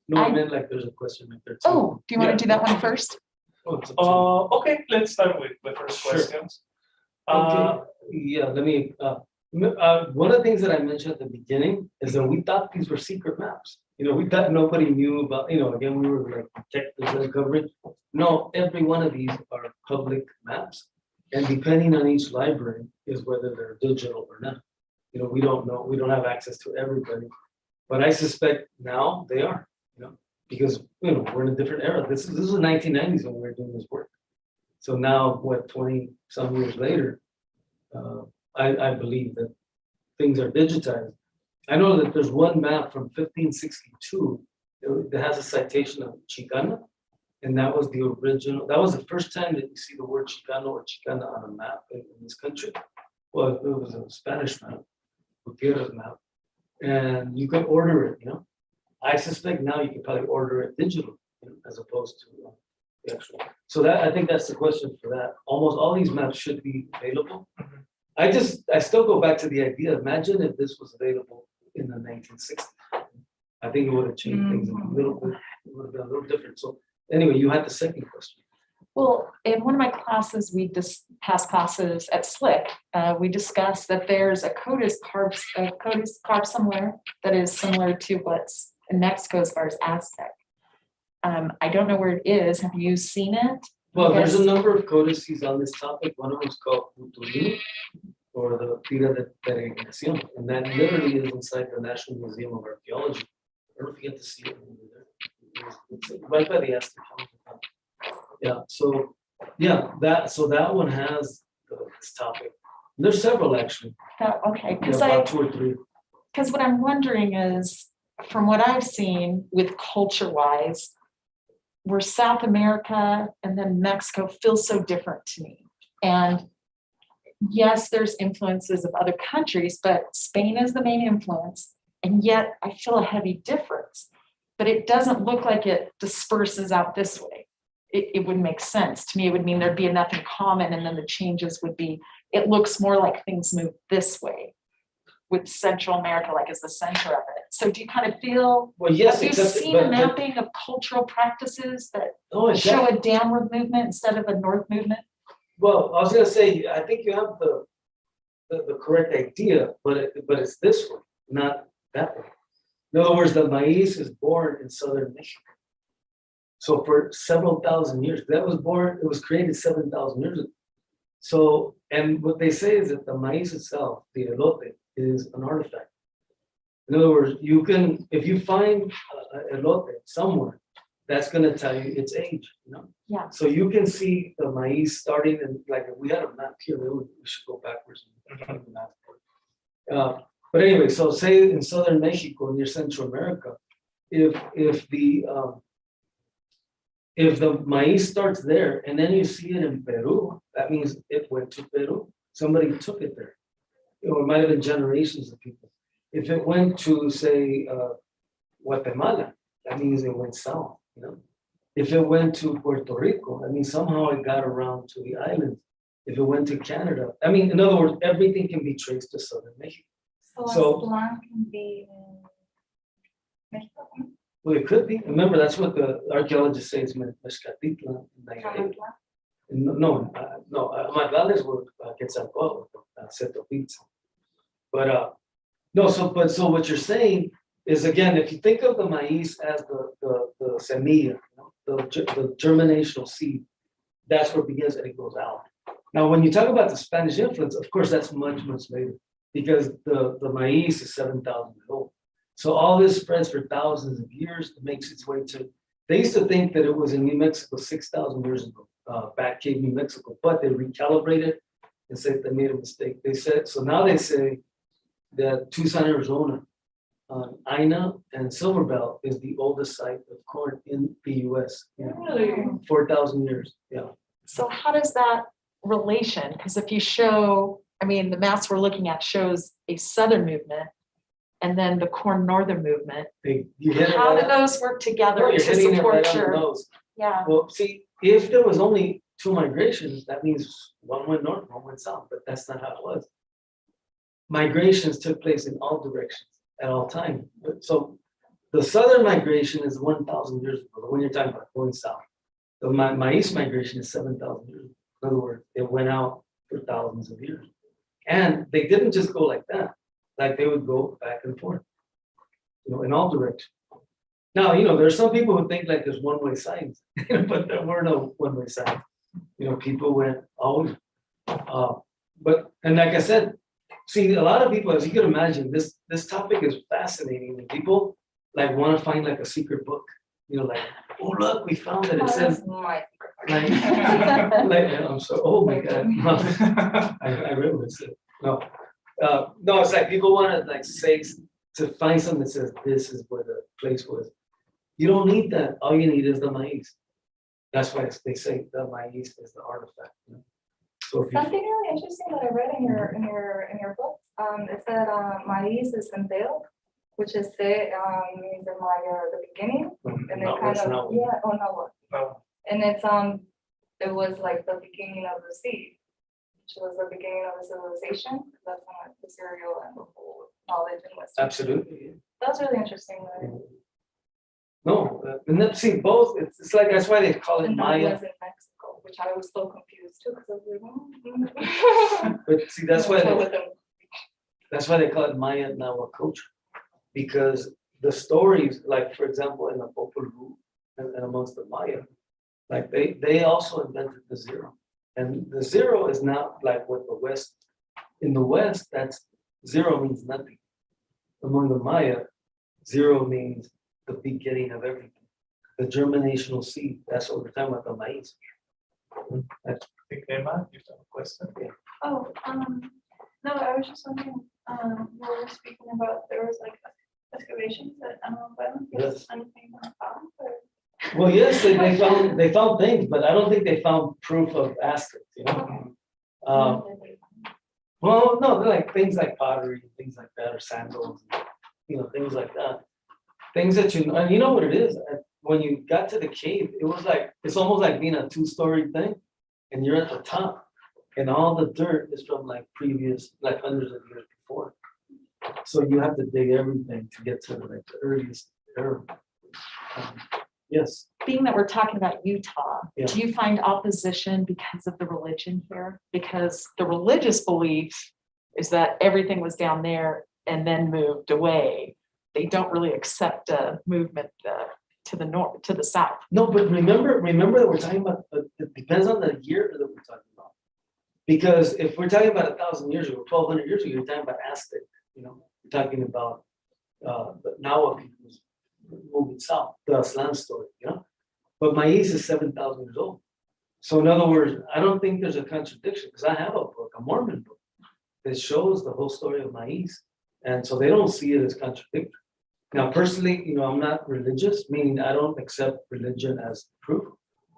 Speaker 3: No, I
Speaker 4: I-
Speaker 3: meant like there's a question right there too.
Speaker 4: oh, do you want to do that one first?
Speaker 3: Oh, it's up to you.
Speaker 2: Okay, let's start with the first
Speaker 3: Sure.
Speaker 2: questions.
Speaker 3: Okay, yeah, let me, one of the things that I mentioned at the beginning is that we thought these were secret maps. You know, we thought nobody knew about, again, we were like detectives uncovering. No, every one of these are public maps. And depending on each library is whether they're digital or not. We don't know, we don't have access to everybody. But I suspect now they are, because, we're in a different era. This is the 1990s when we were doing this work. So now, what, 20 some years later, I believe that things are digitized. I know that there's one map from 1562 that has a citation of Chicana, and that was the original. That was the first time that you see the word Chicano or Chicana on a map in this country. Well, it was a Spanish map, Gutierrez map, and you can order it. I suspect now you can probably order it digital, as opposed to the actual. So that I think that's the question for that. Almost all these maps should be available. I still go back to the idea. Imagine if this was available in the 1960s. I think it would have changed things a little bit. It would have been a little different. So anyway, you had the second question.
Speaker 4: Well, in one of my classes, past classes at SLIC, we discussed that there's a codice carved somewhere that is similar to what's in Mexico as far as Aztec. I don't know where it is. Have you seen it?
Speaker 3: Well, there's a
Speaker 4: Yes.
Speaker 3: number of codices on this topic. One of them is called Utah, or the tira de peregrinacion, and that literally is inside the National Museum of Archaeology. I don't know if you get to see it over there. It's right by the Aztec-Mexica. Yeah, so that one has this topic. There's several actually.
Speaker 4: Okay,
Speaker 3: Yeah,
Speaker 4: because
Speaker 3: about 2 or 3.
Speaker 4: Because what I'm wondering is, from what I've seen with culture-wise, where South America and then Mexico feels so different to me. And yes, there's influences of other countries, but Spain is the main influence. And yet I feel a heavy difference. But it doesn't look like it disperses out this way. It would make sense. To me, it would mean there'd be enough in common, and then the changes would be, it looks more like things move this way, with Central America like as the center of it. So do you kind of feel,
Speaker 3: Well, yes,
Speaker 4: have you
Speaker 3: except
Speaker 4: seen a mapping of cultural practices that
Speaker 3: oh,
Speaker 4: show
Speaker 3: exactly.
Speaker 4: a downward movement instead of a north movement?
Speaker 3: Well, I was gonna say, I think you have the correct idea, but it's this way, not that way. In other words, the maize is born in southern Mexico. So for several thousand years, it was created 7,000 years ago. So, and what they say is that the maize itself, the elote, is an artifact. In other words, if you find elote somewhere, that's gonna tell you its age,
Speaker 4: Yeah.
Speaker 3: So you can see the maize starting in, like, if we had a map here, we should go backwards. But anyway, so say in southern Mexico, near Central America, if the maize starts there and then you see it in Peru, that means it went to Peru. Somebody took it there. It might have been generations of people. If it went to, say, Guatemala, that means it went south. If it went to Puerto Rico, I mean, somehow it got around to the islands. If it went to Canada, I mean, in other words, everything can be traced to southern Mexico. So-
Speaker 1: Aztlan can be in Mexico.
Speaker 3: Well, it could be. Remember, that's what the archaeologists say is Mezcatitlan. No, Magdales were Quetzalcoatl, Setopitza. But no, so what you're saying is, again, if you think of the maize as the semilla, the germinational seed, that's where it begins and it goes out. Now, when you talk about the Spanish influence, of course, that's much, much later, because the maize is 7,000 years old. So all this spreads for thousands of years. It makes its way to, they used to think that it was in New Mexico 6,000 years ago, back Cape New Mexico, but they recalibrated and said they made a mistake. They said, so now they say that Tucson, Arizona Ina and Silverbell is the oldest site of corn in the US.
Speaker 1: Really?
Speaker 3: 4,000 years, yeah.
Speaker 4: So how does that relation, because if you show, I mean, the maps we're looking at shows a southern movement and then the corn northern movement.
Speaker 3: You hit it
Speaker 4: How do
Speaker 3: right on-
Speaker 4: those work
Speaker 3: no,
Speaker 4: together
Speaker 3: you're
Speaker 4: to
Speaker 3: hitting it
Speaker 4: support
Speaker 3: right on the
Speaker 4: your,
Speaker 3: nose.
Speaker 4: yeah,
Speaker 3: Well, see, if there was only 2 migrations, that means one went north, one went south, but that's not how it was. Migrations took place in all directions at all times. So the southern migration is 1,000 years ago, when you're talking about going south. The Maiz migration is 7,000 years ago. In other words, it went out for thousands of years. And they didn't just go like that, like they would go back and forth, in all directions. Now, there's some people who think like there's one-way signs, but there were no one-way signs. People went always. And like I said, see, a lot of people, as you can imagine, this topic is fascinating. And people like want to find like a secret book. Like, oh look, we found it. It says
Speaker 1: That's my
Speaker 3: like, I'm so, oh my God. I read what it said. No, it's like people want to like say to find something that says this is where the place was. You don't need that. All you need is the maize. That's why they say the maize is the artifact. So if you,
Speaker 1: Something really interesting that I read in your book, it said maiz is entailed, which is means in Maya the beginning, and then
Speaker 3: no,
Speaker 1: kind
Speaker 3: that's
Speaker 1: of
Speaker 3: not what-
Speaker 1: yeah, oh no,
Speaker 2: No.
Speaker 1: and it's it was like the beginning of the seed, which was the beginning of the civilization. That's when the cereal and the whole knowledge and wisdom.
Speaker 3: Absolutely.
Speaker 1: That's really interesting. Right?
Speaker 3: No, and then see both. It's like that's why they call it
Speaker 1: And that
Speaker 3: Maya.
Speaker 1: was in Mexico, which I was so confused too, because I was like,
Speaker 3: But see, that's why
Speaker 1: So
Speaker 3: they,
Speaker 1: with them,
Speaker 3: that's why they call it Maya-Nahua culture, because the stories, like for example, in the Popol Vuh and amongst the Maya, like they also invented the zero, and the zero is not like what the West. In the West, that's zero means nothing. Among the Maya, zero means the beginning of everything, the germinational seed. That's what we're talking about, the maize. That's,
Speaker 2: I think Emma, you have a question?
Speaker 5: Oh, no, I was just wondering, we were speaking about, there was like excavations at Antelope Island.
Speaker 3: Yes.
Speaker 5: Anything found or?
Speaker 3: well, yes, they found things, but I don't think they found proof of Aztecs. Well, no, they're like things like pottery, things like that, or sandals, things like that. Things that and you know what it is. When you got to the cave, it was like it's almost like being a 2-story thing, and you're at the top, and all the dirt is from like previous, like hundreds of years before. So you have to dig everything to get to like the earliest era. Yes.
Speaker 4: being that we're talking about Utah,
Speaker 3: Yeah.
Speaker 4: do you find opposition because of the religion here? Because the religious belief is that everything was down there and then moved away. They don't really accept a movement to the north, to the south.
Speaker 3: No, but remember that we're talking about, it depends on the year that we're talking about. Because if we're talking about 1,000 years ago, 1,200 years ago, you're talking about Aztec, you're talking about the Nahua peoples moving south, the Aztlan story, But Maiz is 7,000 years old. So in other words, I don't think there's a contradiction, because I have a book, a Mormon book, that shows the whole story of Maiz. And so they don't see it as contradictory. Now, personally, I'm not religious, meaning I don't accept religion as proof.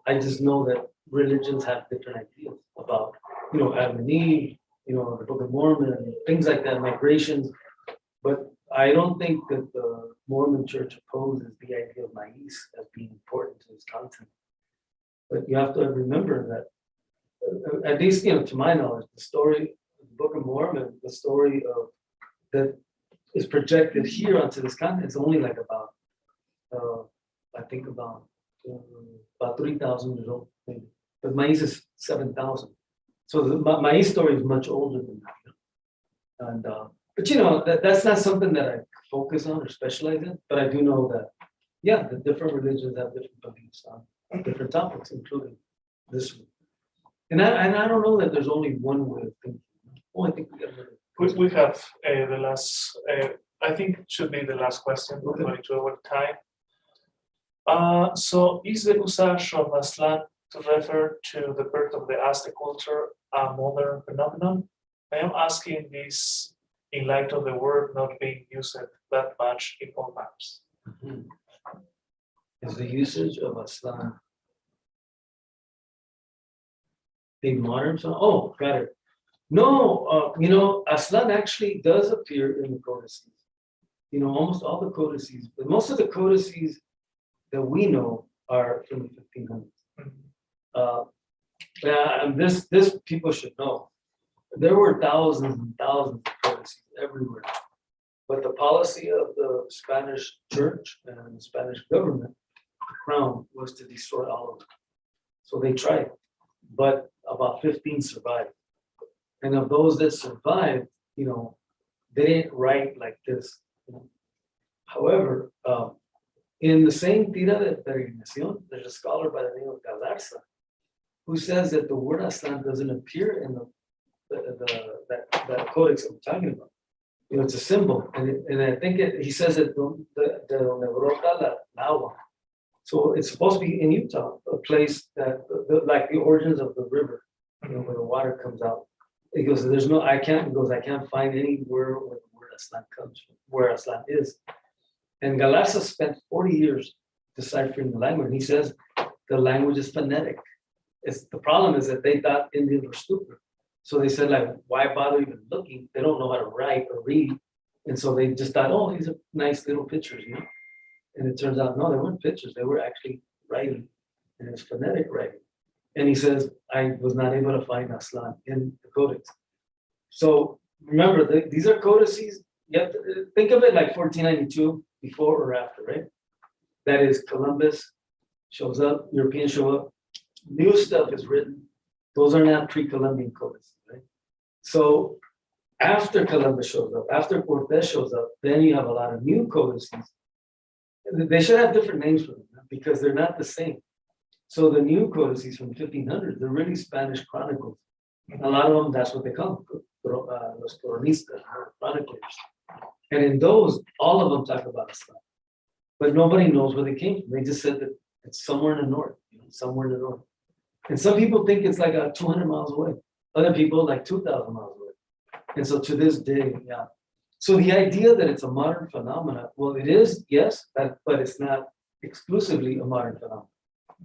Speaker 3: I just know that religions have different ideas about, Adam and Eve, the Book of Mormon, things like that, migrations. But I don't think that the Mormon church opposes the idea of Maiz as being important to its content. But you have to remember that, at least, to my knowledge, the story, the Book of Mormon, the story of that is projected here onto this continent is only like about, I think about 3,000 years old, maybe. But Maiz is 7,000. So the Maiz story is much older than that. And but that's not something that I focus on or specialize in. But I do know that, yeah, the different religions have different beliefs on different topics, including this one. And I don't know that there's only one way of thinking. Oh, I think we got
Speaker 2: We have the last, I think it should be the last question, according to our time. So is the usage of Aztlan to refer to the birth of the Aztec culture a modern phenomenon? I am asking this in light of the word not being used that much in all maps.
Speaker 3: Mhm. Is the usage of Aztlan a modern song? Oh, got it. No, Aztlan actually does appear in the codices. Almost all the codices, but most of the codices that we know are from the 1500s. And this people should know. There were thousands and thousands of codices everywhere. But the policy of the Spanish church and the Spanish government, the crown, was to destroy all of them. So they tried, but about 15 survived. And of those that survived, they didn't write like this. However, in the same tira de peregrinacion, there's a scholar by the name of Galarza who says that the word Aztlan doesn't appear in that codex that we're talking about. It's a symbol, and I think he says that the Anahuac. So it's supposed to be in Utah, a place that like the origins of the river, where the water comes out. He goes, I can't find anywhere where the word Aztlan comes from, where Aztlan is. And Galarza spent 40 years deciphering the language. He says the language is phonetic. The problem is that they thought Indians were stupid. So they said, like, why bother even looking? They don't know how to write or read. And so they just thought, oh, these are nice little pictures, And it turns out, no, they weren't pictures. They were actually writing. And it's phonetic writing. And he says, I was not able to find Aztlan in the codex. So remember, these are codices. You have to think of it like 1492, before or after, right? That is, Columbus shows up, Europeans show up, new stuff is written. Those are not pre-Columbian codices, right? So after Columbus shows up, after Cortez shows up, then you have a lot of new codices. They should have different names for them because they're not the same. So the new codices from 1500s, they're really Spanish chronicles. A lot of them, that's what they call them, los cronistas, chroniclers. And in those, all of them talk about Aztlan. But nobody knows where they came from. They just said that it's somewhere in the north, somewhere in the north. And some people think it's like 200 miles away. Other people like 2,000 miles away. And so to this day, yeah. So the idea that it's a modern phenomena, well, it is, yes, but it's not exclusively a modern phenomenon.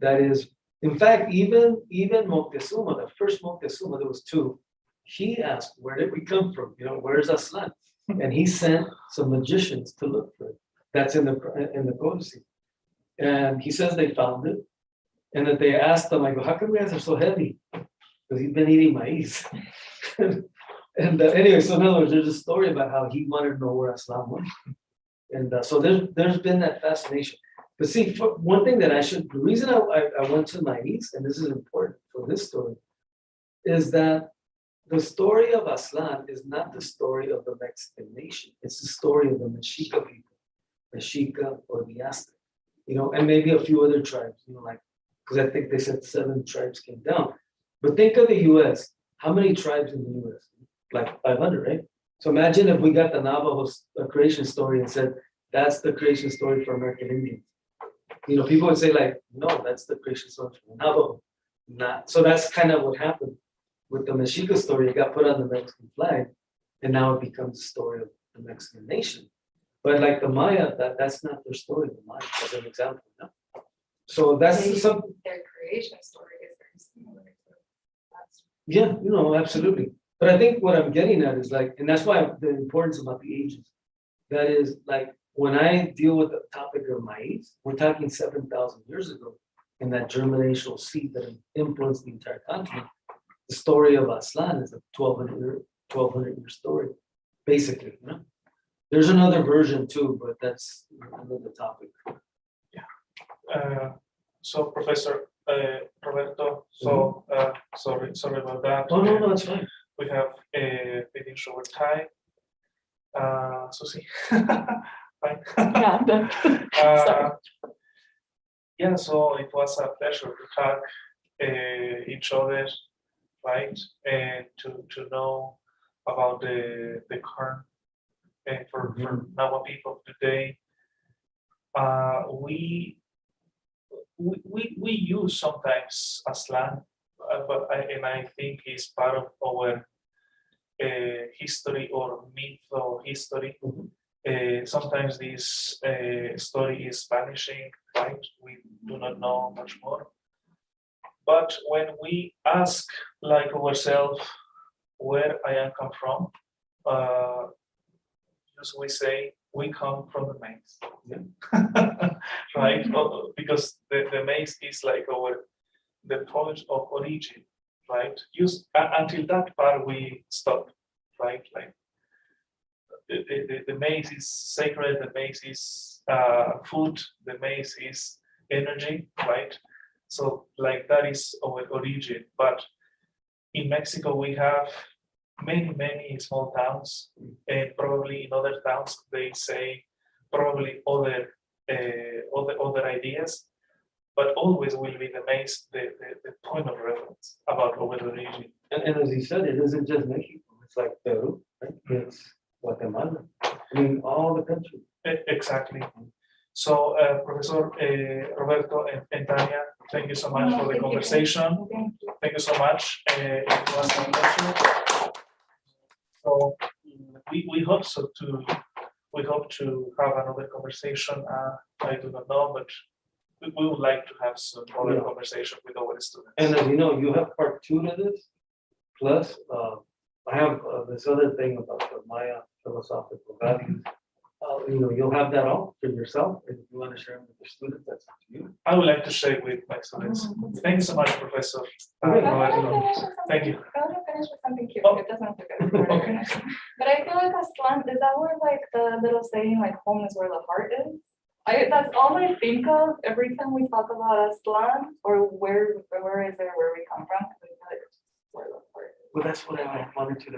Speaker 3: That is, in fact, even Moctezuma, the first Moctezuma, there was two. He asked, where did we come from? Where's Aztlan? And he sent some magicians to look for it. That's in the codices. And he says they found it. And that they asked them, I go, how come you guys are so heavy? Because he's been eating maize. And anyway, so in other words, there's a story about how he wanted to know where Aztlan went. And so there's been that fascination. But see, one thing that the reason I went to maize, and this is important for this story, is that the story of Aztlan is not the story of the Mexican nation. It's the story of the Mexica people, Mexica or the Aztec, and maybe a few other tribes, because I think they said 7 tribes came down. But think of the US. How many tribes in the US? Like 500, right? So imagine if we got the Navajo creation story and said, that's the creation story for American Indians. People would say like, no, that's the creation story for Navajo. Not. So that's kind of what happened with the Mexica story. It got put on the Mexican flag, and now it becomes the story of the Mexican nation. But like the Maya, that's not their story, the Maya, as an example. No? So that's something.
Speaker 1: Their creation story is very similar to that.
Speaker 3: Yeah, absolutely. But I think what I'm getting at is like, and that's why the importance about the ages. That is like, when I deal with the topic of maize, we're talking 7,000 years ago, and that germinational seed that influenced the entire continent. The story of Aztlan is a 1,200 year story, basically. There's another version too, but that's another topic.
Speaker 2: So Professor Roberto, sorry about that.
Speaker 3: Oh, no, that's fine.
Speaker 2: We have finished our time. Susie, fine.
Speaker 4: Yeah.
Speaker 2: Yeah, so it was a pleasure to talk each other, right, and to know about the current for Nahua people today. We use sometimes Aztlan, but I think it's part of our history or mytho history.
Speaker 3: Mhm.
Speaker 2: Sometimes this story is vanishing, right? We do not know much more. But when we ask like ourselves where I am come from, as we say, we come from the maize. Right? Because the maize is like the point of origin, right? Until that part we stop, right? Like the maize is sacred, the maize is food, the maize is energy, right? So like that is our origin. But in Mexico we have many small towns, and probably in other towns they say probably other ideas, but always will be the maize the point of reference about our origin.
Speaker 3: And as he said, it isn't just Mexico, it's like Peru, right? It's Guatemala, I mean, all the country.
Speaker 2: Exactly. So, Professor Roberto and Tania, thank you so much for the
Speaker 1: Thank you.
Speaker 2: conversation.
Speaker 1: Thank you.
Speaker 2: Thank you so much. It was a pleasure. So we hope so to have another conversation. I do not know, but we would like to have some other
Speaker 3: Yeah.
Speaker 2: conversation with our students.
Speaker 3: And as you know, you have part 2 to this, plus I have this other thing about the Maya philosophical values. You know, you'll have that all for yourself, and if you want to share them with your students, that's up to you.
Speaker 2: I would like to share with my students. Thank you so much, Professor.
Speaker 3: Okay.
Speaker 2: Roberto. Thank you.
Speaker 1: I want to finish with something cute.
Speaker 2: Oh.
Speaker 1: It doesn't have to go.
Speaker 2: Okay.
Speaker 1: But I feel like Aztlan, is that where like the little saying like home is where the heart is? That's all I think of every time we talk about Aztlan, or where is it where we come from? 'Cause I feel like it's where the heart is.
Speaker 3: Well, that's what I wanted to